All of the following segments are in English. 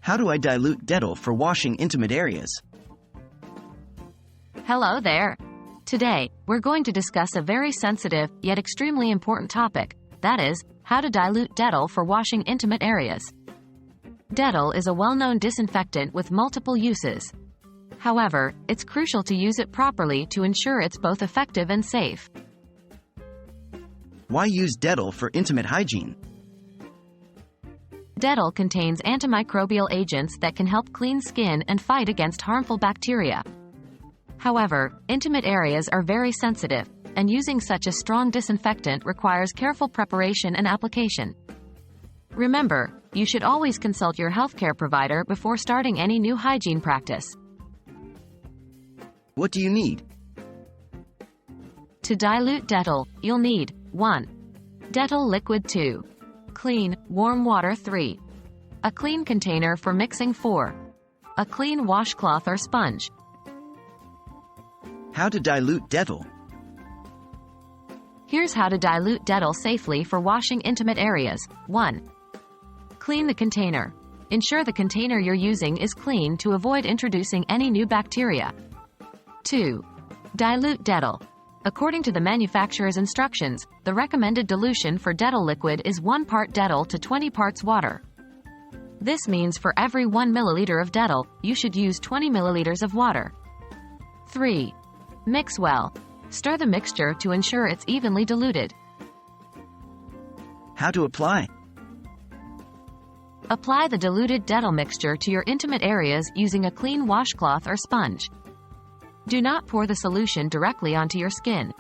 How do I dilute Dettol for washing intimate areas? Hello there. Today, we're going to discuss a very sensitive, yet extremely important topic, that is, how to dilute Dettol for washing intimate areas. Dettol is a well-known disinfectant with multiple uses. However, it's crucial to use it properly to ensure it's both effective and safe. Why use Dettol for intimate hygiene? Dettol contains antimicrobial agents that can help clean skin and fight against harmful bacteria. However, intimate areas are very sensitive, and using such a strong disinfectant requires careful preparation and application. Remember, you should always consult your healthcare provider before starting any new hygiene practice. What do you need? To dilute Dettol, you'll need 1. Dettol liquid 2. Clean, warm water 3. A clean container for mixing 4. A clean washcloth or sponge. How to dilute Dettol? Here's how to dilute Dettol safely for washing intimate areas. 1. Clean the container. Ensure the container you're using is clean to avoid introducing any new bacteria. 2. Dilute Dettol. According to the manufacturer's instructions, the recommended dilution for Dettol liquid is 1 part Dettol to 20 parts water. This means for every 1 milliliter of Dettol, you should use 20 milliliters of water. 3. Mix well. Stir the mixture to ensure it's evenly diluted. How to apply? Apply the diluted Dettol mixture to your intimate areas using a clean washcloth or sponge. Do not pour the solution directly onto your skin.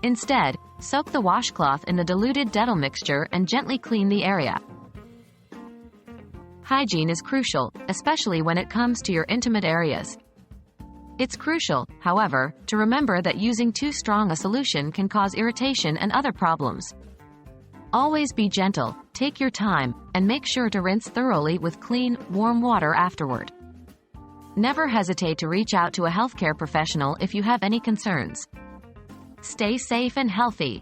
Instead, soak the washcloth in the diluted Dettol mixture and gently clean the area. Hygiene is crucial, especially when it comes to your intimate areas. It's crucial, however, to remember that using too strong a solution can cause irritation and other problems. Always be gentle, take your time, and make sure to rinse thoroughly with clean, warm water afterward. Never hesitate to reach out to a healthcare professional if you have any concerns. Stay safe and healthy.